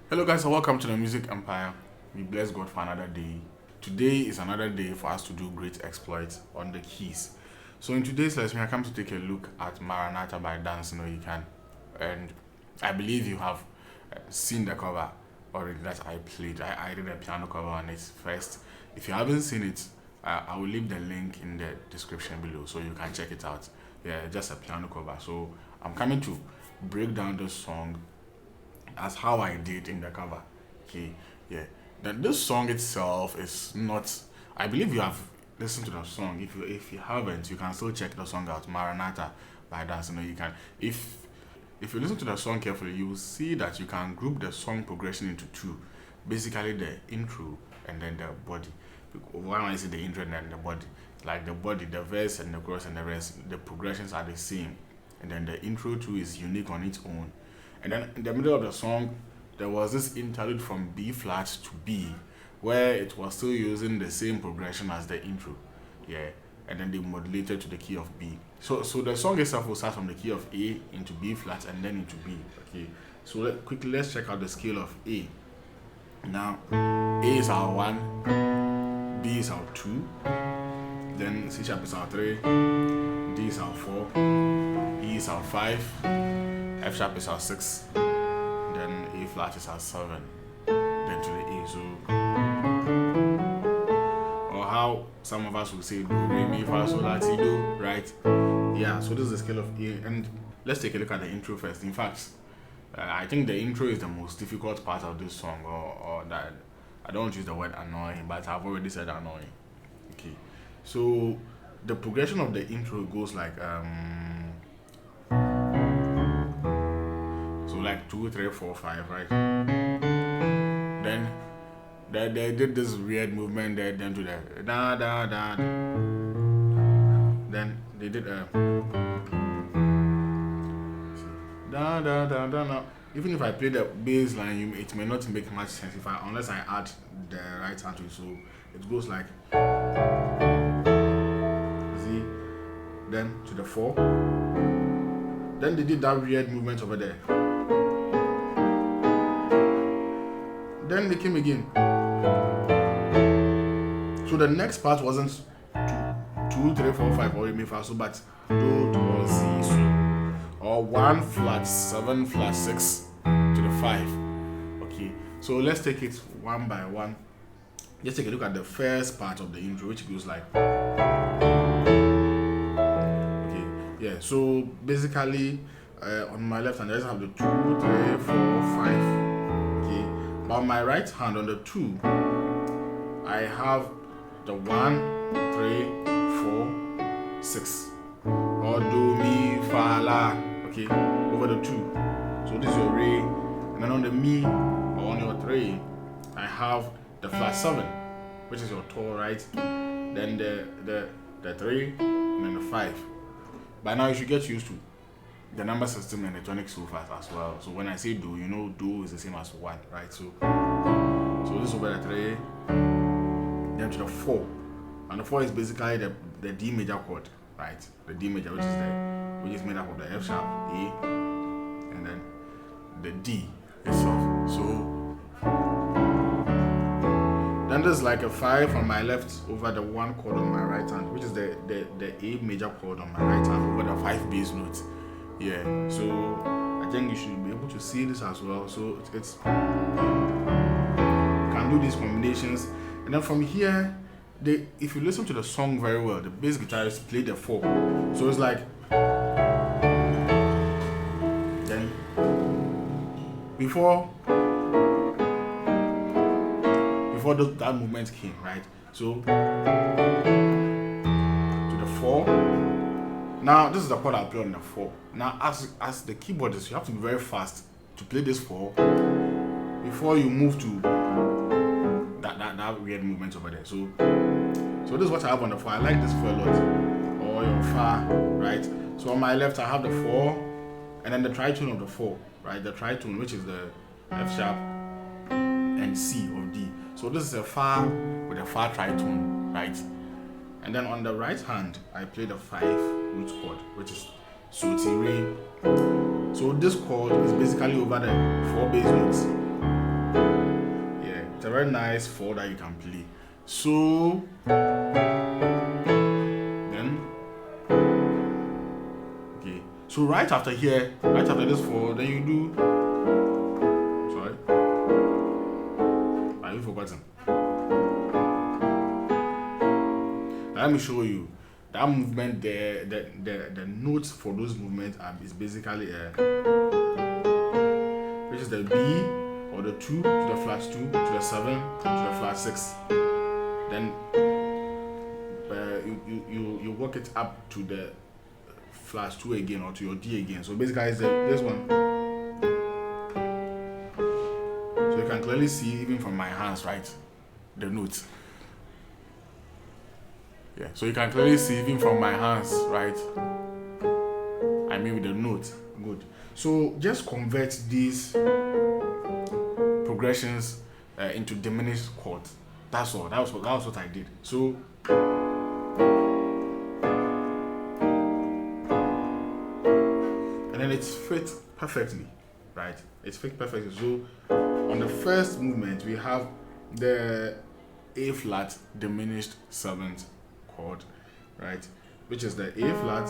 Hello guys and welcome to the Music Empire. We bless God for another day. Today is another day for us to do great exploits on the keys. So in today's lesson, I come to take a look at Maranatha by Dunsin Oyekan. And I believe you have seen the cover already that I played. I did a piano cover on it first. If you haven't seen it, I will leave the link in the description below so you can check it out. Yeah, just a piano cover. So I'm coming to break down the song as how I did in the cover. Okay, yeah. Then this song itself is not. I believe you have listened to the song. If you haven't, you can still check the song out. Maranatha by Dunsin Oyekan. If you listen to the song carefully, you will see that you can group the song progression into two. Basically, the intro and then the body. Why when I say the intro and then the body, like the body, the verse and the chorus and the rest, the progressions are the same, and then the intro too is unique on its own. And then in the middle of the song, there was this interlude from B flat to B, where it was still using the same progression as the intro. Yeah. And then they modulated to the key of B. So the song itself will start from the key of A into B flat and then into B. Okay. So let's check out the scale of A. Now A is our 1, B is our 2, then C sharp is our 3, D is our 4, E is our 5. F sharp is our 6, then A flat is our 7, then to the A. So, or how some of us will say do, re, mi, fa, sol, la, ti, do, right? Yeah, so this is the scale of A. And let's take a look at the intro first. In fact, I think the intro is the most difficult part of this song, or that I don't want to use the word annoying, but I've already said annoying. Okay, so the progression of the intro goes like like 2, 3, 4, 5, right? Then they did this weird movement there, then to the da da da. Then they did a da da da da. Now, even if I play the bass line, it may not make much sense unless I add the right hand to it. So it goes like Z, then to the 4. Then they did that weird movement over there. Then they came again. So the next part wasn't 2, 3, 4, 5 or mi fa so, but do or C so, or 1 flat 7 flat 6 to the 5. Okay, so let's take it one by one. Let's take a look at the first part of the intro, which goes like. Okay, yeah. So basically, on my left hand, I just have the 2, 3, 4, 5. But on my right hand, on the 2, I have the 1, 3, 4, 6. Or do, mi, fa, la. Okay, over the 2. So this is your re. And then on the mi, or on your 3, I have the flat 7, which is your to, right? Then the 3, and then the 5. By now, you should get used to the number system and the tonic so fast as well. So when I say do, you know do is the same as 1, right? So this is over the 3, then to the 4, and the 4 is basically the D major chord, right? The D major, which is made up of the F sharp, A, and then the D itself. So then there's like a 5 on my left over the 1 chord on my right hand, which is the A major chord on my right hand over the 5 bass notes. Yeah, so I think you should be able to see this as well. So it's you can do these combinations, and then from here, if you listen to the song very well, the bass guitarist played the 4. So it's like then before that movement came, right? So to the 4. Now this is the chord I play on the 4. Now as the keyboardist, you have to be very fast to play this 4 before you move to that weird movement over there. So this is what I have on the 4. I like this 4 a lot. Or your fa, right? So on my left I have the 4 and then the tritone of the 4, right? The tritone, which is the F sharp and C of D. So this is a fa with a fa tritone, right? And then on the right hand, I play the 5 root chord, which is so ti re. So this chord is basically over the 4 bass notes. It's a very nice 4 that you can play. So then, okay. So right after here, right after this 4, then you do. Sorry, are you forgotten? Let me show you that movement. The notes for those movements is basically which is the B or the 2 to the flat 2 to the 7 to the flat 6. Then you work it up to the flat 2 again or to your D again. So basically it's this one. So you can clearly see even from my hands, right? The notes. Yeah, so you can clearly see even from my hands, right? I mean with the note. Good. So just convert these progressions into diminished chords. That's all. That was what I did. So and then it's fit perfectly, right? It's fit perfectly. So on the first movement we have the A flat diminished 7th chord, right? Which is the A flat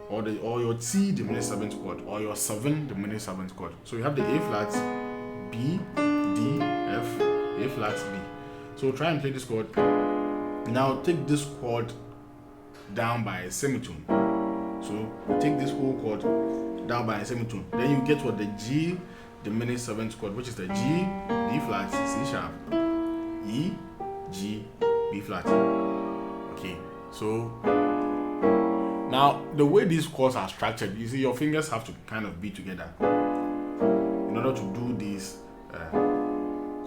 or your T diminished 7th chord or your 7 diminished 7th chord. So you have the A flat, B, D, F, A flat, B. So try and play this chord. Now take this chord down by a semitone. So take this whole chord down by a semitone. Then you get what the G diminished 7th chord, which is the G, D flat, C sharp, E, G, B flat. Okay, so now the way these chords are structured, you see your fingers have to kind of be together in order to do these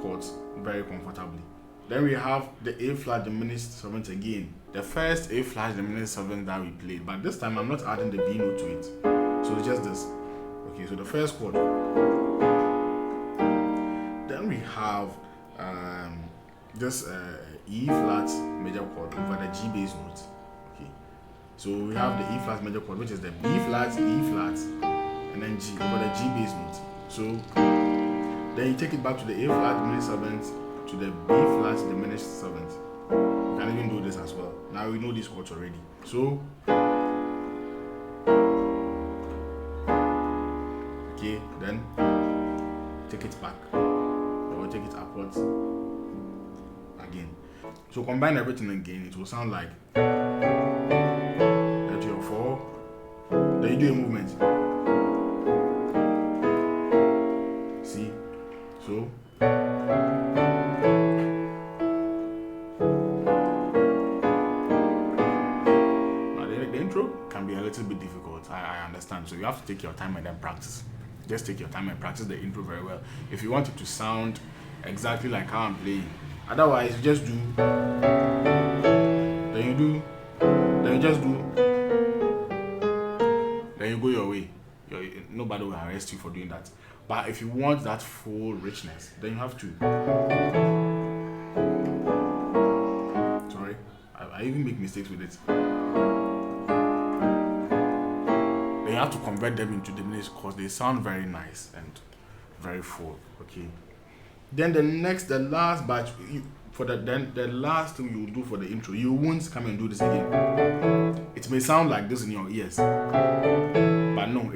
chords very comfortably. Then we have the A flat diminished 7th again. The first A flat diminished 7th that we played, but this time I'm not adding the B note to it. So it's just this. Okay, so the first chord. Then we have this E flat major chord over the G bass note. Okay, so we have the E flat major chord, which is the B flat, E flat, and then G over the G bass note. So then you take it back to the A flat diminished 7th to the B flat diminished 7th. You can even do this as well. Now we know these chords already. So okay, then take it back or take it upwards again. So combine everything again, it will sound like that your 4. Then you do a movement. See? So now the intro can be a little bit difficult. I understand. So you have to take your time and then practice. Just take your time and practice the intro very well. If you want it to sound exactly like how I'm playing. Otherwise, you just do, then you do, then you just do, then you go your way. Nobody will arrest you for doing that. But if you want that full richness, then you have to. Sorry, I even make mistakes with it. Then you have to convert them into diminished chords. They sound very nice and very full. Okay. Then the last batch the last thing you will do for the intro, you won't come and do this again. It may sound like this in your ears, but no,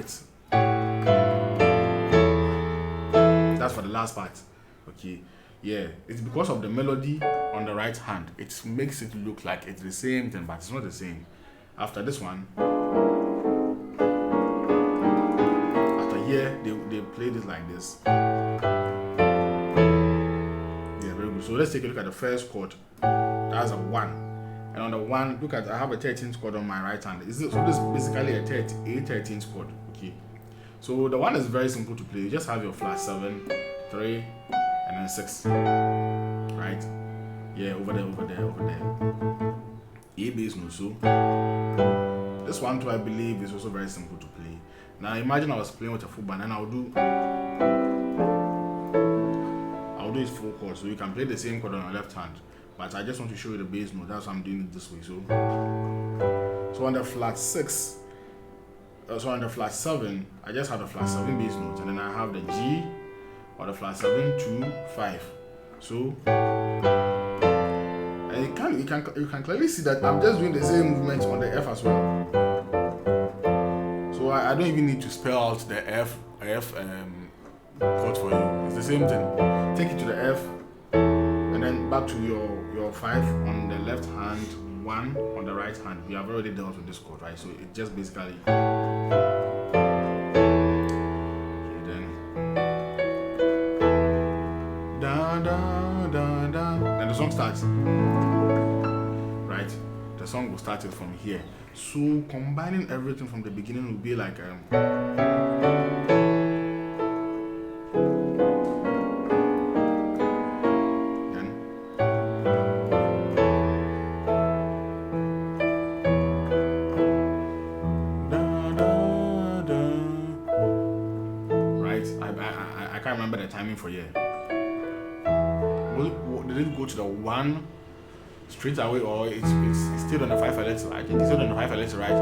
that's for the last part. Okay, yeah, it's because of the melody on the right hand. It makes it look like it's the same thing, but it's not the same. After this one, after here, they play this like this. So let's take a look at the first chord. That's a 1. And on the 1, look at, I have a 13th chord on my right hand. So this is basically a 13th chord. Okay. So the 1 is very simple to play. You just have your flat 7, 3, and then 6. Right? Yeah, over there. A bass note. So this one too, I believe, is also very simple to play. Now imagine I was playing with a full band and I'll do its full chord, so you can play the same chord on your left hand, but I just want to show you the bass note. That's why I'm doing it this way. So on the flat 6, so on the flat 7, I just have the flat 7 bass note, and then I have the G or the flat 7, 2, 5. So and you can clearly see that I'm just doing the same movement on the F as well. So I don't even need to spell out the F chord for you. It's the same thing. Take it to the F and then back to your 5 on the left hand, 1 on the right hand. We have already dealt with this chord, right? So it just basically then da da da da. Then the song starts. Right? The song will start it from here. So combining everything from the beginning will be like then da da da. Right? I can't remember the timing for here. Did it go to the 1 straight away, or it's still on the 5 letter? I think it's still on the 5 letter, right?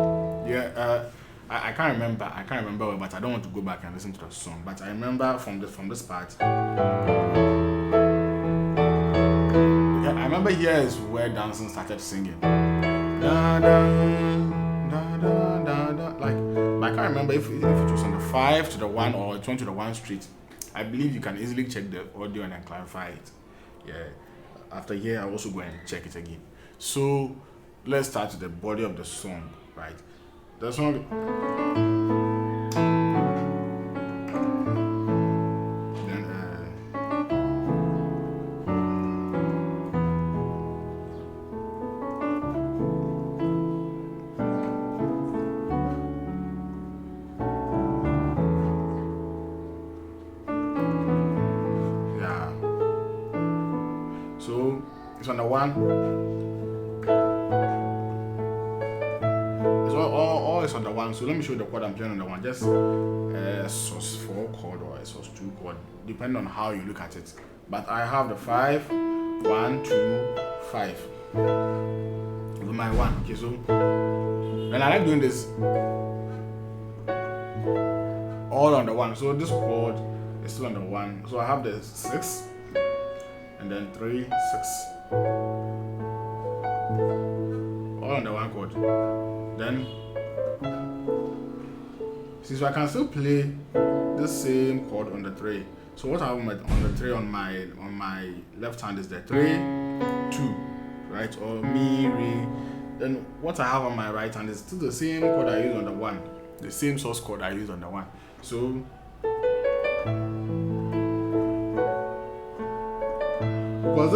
Yeah. I can't remember. I can't remember well, but I don't want to go back and listen to the song. But I remember from this part. Yeah, I remember here is where Dunsin started singing. Da da da da da da. Like I can't remember if it was on the 5 to the 1 or it went to the 1 straight. I believe you can easily check the audio and then clarify it. Yeah. After here, I'll also go and check it again. So let's start with the body of the song, right? The song. Then yeah. So it's on the 1. It's all is on the 1. So let me show you the chord I'm playing on the 1. Just a sus4 chord or a sus2 chord, depending on how you look at it. But I have the 5, 1, 2, 5 with my 1. Okay, so and I like doing this all on the 1. So this chord is still on the 1. So I have the 6 and then 3, 6 all on the 1 chord. Then see, so I can still play the same chord on the 3. So what I have on the 3 on my left hand is the 3, 2, right? Or mi, re. Then what I have on my right hand is still the same chord I use on the 1, the same source chord I use on the 1. So because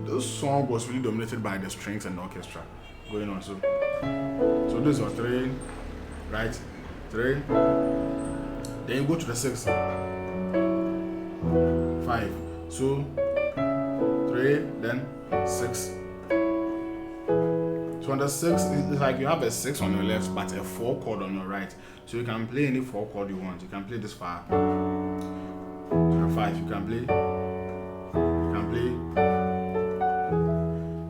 this song was really dominated by the strings and the orchestra going on. So this is your 3, right? 3. Then you go to the 6, 5. So 3, then 6. So on the 6, it's like you have a 6 on your left, but a 4 chord on your right. So you can play any 4 chord you want. You can play this far to the 5. You can play.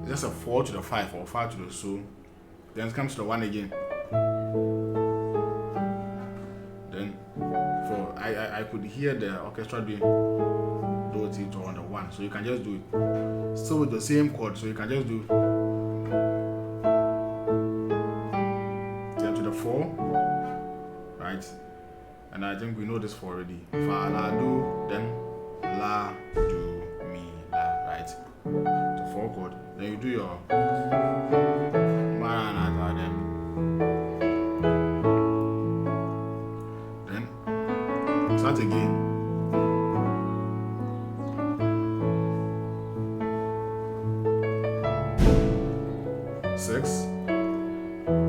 Just a 4 to the 5 or 5 to the so. Then it comes to the 1 again. Then for I could hear the orchestra doing do it on the 1. So you can just do it. Still with the same chord, so you can just do then to the 4, right? And I think we know this for already. Fa la do, then la do mi la, right? The 4 chord. Then you do your Maranatha, then start again. Six,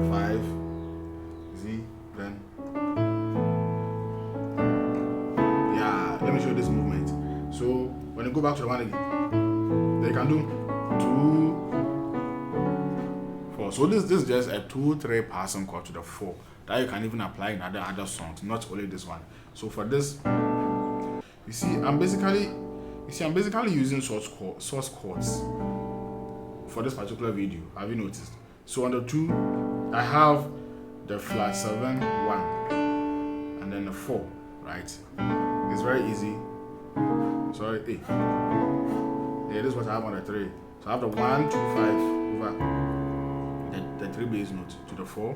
5, Z, then yeah. Let me show you this movement. So when you go back to the 1 again, then you can do 2, 4. So this is just a 2-3 passing chord to the 4 that you can even apply in other songs, not only this one. So for this, you see, I'm basically using source chords for this particular video. Have you noticed? So on the 2, I have the flat 7, 1, and then the 4, right? It's very easy. Sorry, Yeah, this is what I have on the 3. So I have the 1, 2, 5 over the 3 bass notes to the 4.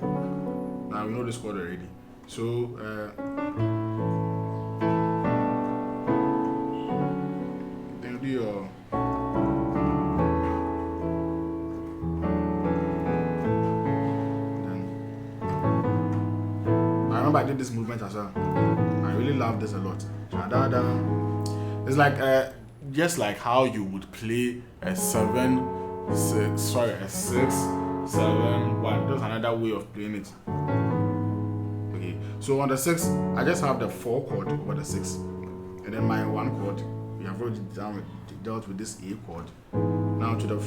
Now we know this chord already. So then you do your I did this movement as well. I really love this a lot. It's like just like how you would play a 7, 6, sorry, a 6, 7, 1. There's another way of playing it. Okay, so on the 6, I just have the 4 chord over the 6, and then my 1 chord. We have already dealt with this A chord. Now to the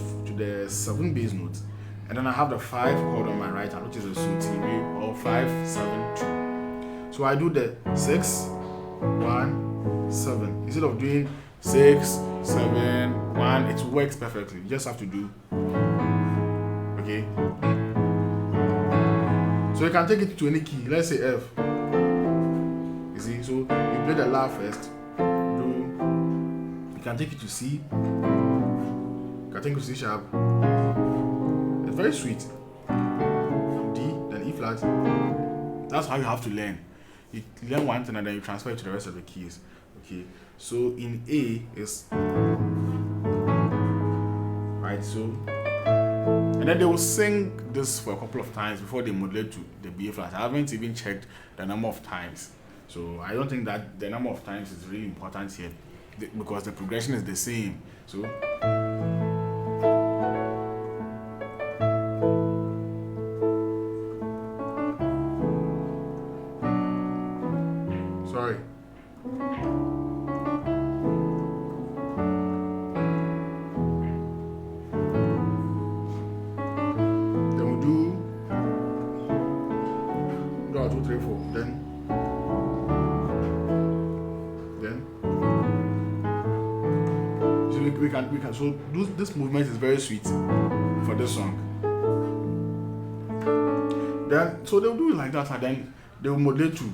7 bass notes, and then I have the 5 chord on my right hand, which is a sooty, or 5, 7, 2. So I do the 6, 1, 7. Instead of doing 6, 7, 1, it works perfectly. You just have to do. Okay. So you can take it to any key. Let's say F. You see, so you play the La first. You can take it to C. You can take it to C sharp. It's very sweet. D, then E flat. That's how you have to learn. You learn one thing and then you transfer it to the rest of the keys. Okay, so in A is right, so and then they will sing this for a couple of times before they modulate to the B flat. I haven't even checked the number of times, so I don't think that the number of times is really important here because the progression is the same. So sorry. Then we do 1, 2, 3, 4. Then so we can so this movement is very sweet for this song. Then so they'll do it like that, and then they will modulate to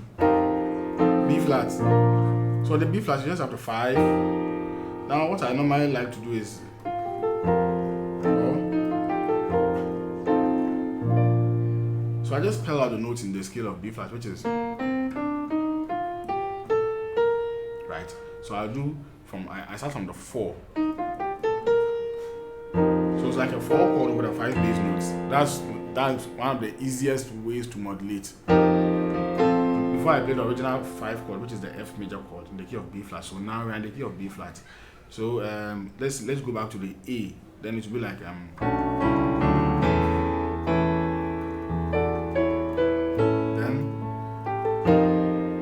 B flat. So the B flat, you just have the 5. Now what I normally like to do is so I just spell out the notes in the scale of B flat, which is right. So I'll do I start from the 4. So it's like a 4 chord over the 5 bass notes. That's one of the easiest ways to modulate. Before I played the original 5 chord, which is the F major chord in the key of B flat. So now we're in the key of B flat. So let's go back to the A. Then it will be like then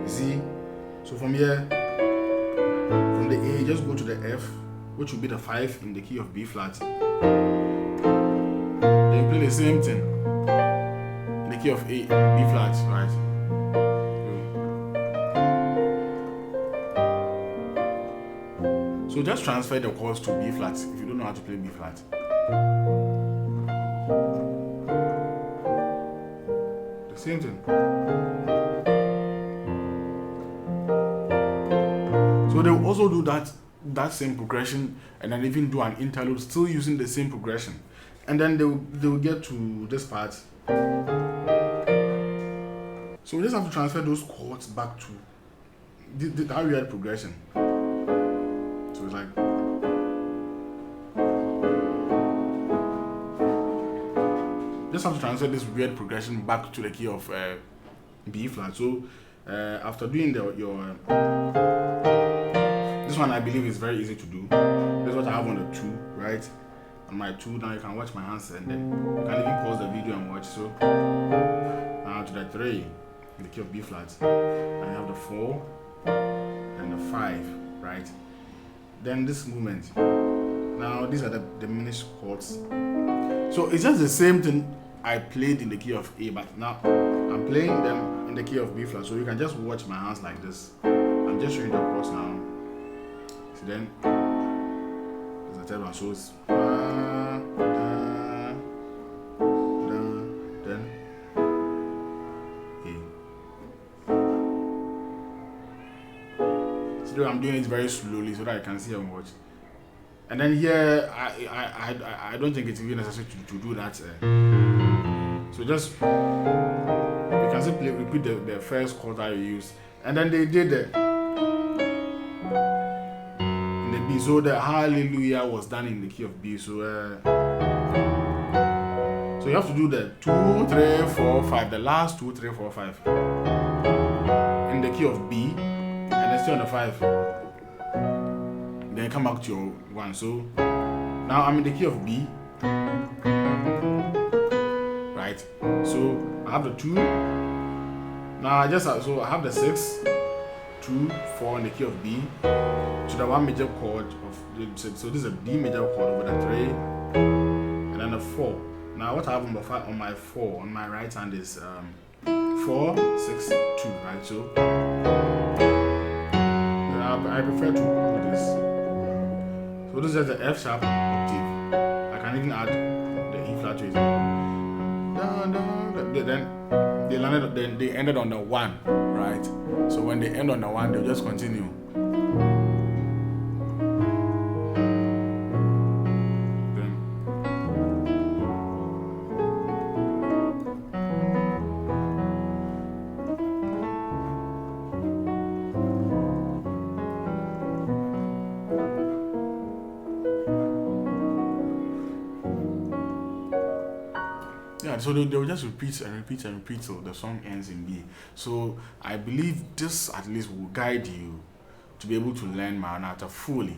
Z. So from here, from the A, just go to the F, which will be the 5 in the key of B flat. Then you play the same thing in the key of A, B flat, right? So just transfer the chords to B flat if you don't know how to play B flat. The same thing. So they will also do that same progression and then even do an interlude still using the same progression. And then they will get to this part. So we just have to transfer those chords back to that weird progression. So it's like just have to transfer this weird progression back to the key of B flat. So after doing this one, I believe is very easy to do. This is what I have on the 2, right? On my 2, now you can watch my hands and then you can even pause the video and watch. So now to the 3 in the key of B flat. I have the 4 and the 5, right? Then this movement. Now these are the diminished chords. So it's just the same thing I played in the key of A, but now I'm playing them in the key of B flat. So you can just watch my hands like this. I'm just showing the chords now. So then there's the third one. So it's then okay. So I'm doing it very slowly so that I can see and watch. And then here, I don't think it's even necessary to do that. So just, you can simply repeat the first chord that you use. And then they did in the B. So the hallelujah was done in the key of B. So you have to do the 2, 3, 4, 5. The last 2, 3, 4, 5 in the key of B, and then stay on the 5. Then come back to your 1. So now I'm in the key of B, right? So I have the 2. Now I have the 6, 2, 4 in the key of B to the 1 major chord of the 6. So this is a D major chord over the 3, and then the 4. Now what I have on my 4 on my right hand is 4, 6, 2, right? So I prefer to do this. So this is the F sharp octave. I can even add the E flat to it. Then they ended on the 1, right? So when they end on the 1, they'll just continue. Yeah, so they will just repeat and repeat and repeat till the song ends in B. So I believe this at least will guide you to be able to learn Maranatha fully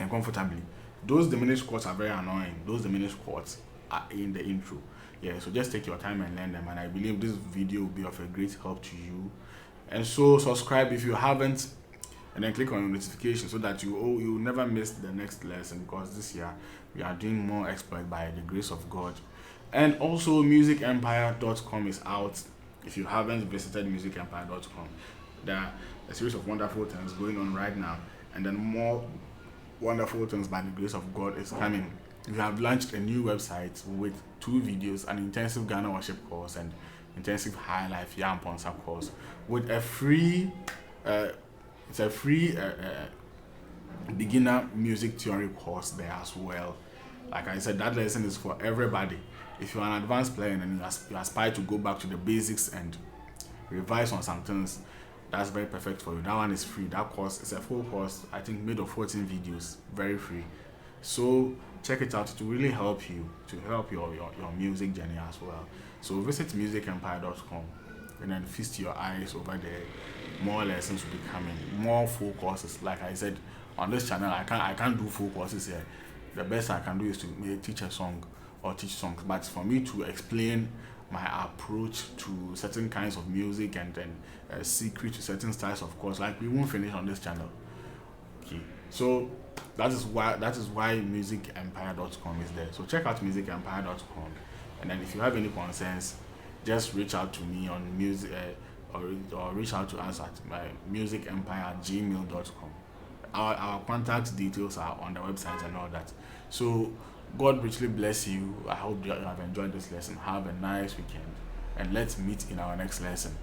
and comfortably. Those diminished chords are very annoying. Those diminished chords are in the intro. Yeah, so just take your time and learn them. And I believe this video will be of a great help to you. And so subscribe if you haven't, and then click on notification so that you'll never miss the next lesson, because this year we are doing more exploit by the grace of God. And also musicempire.com is out. If you haven't visited musicempire.com, there are a series of wonderful things going on right now, and then more wonderful things by the grace of God is coming. We have launched a new website with 2 videos, an intensive Ghana worship course and intensive high life Yam Ponsa course, with a free beginner music theory course there as well. Like I said, that lesson is for everybody. If you're an advanced player and you aspire to go back to the basics and revise on some things, that's very perfect for you. That one is free. That course is a full course, I think made of 14 videos, very free. So check it out. It will really help you to help your music journey as well. So visit musicempire.com and then feast your eyes over there. More lessons will be coming, more full courses. Like I said, on this channel I can't do full courses here. The best I can do is to teach a song or teach songs, but for me to explain my approach to certain kinds of music and then secret to certain styles of course, like we won't finish on this channel. Okay, so that is why musicempire.com is there. So check out musicempire.com, and then if you have any concerns, just reach out to me on music or reach out to us at my musicempire@gmail.com. Our contact details are on the website and all that. So God richly bless you. I hope you have enjoyed this lesson. Have a nice weekend, and let's meet in our next lesson.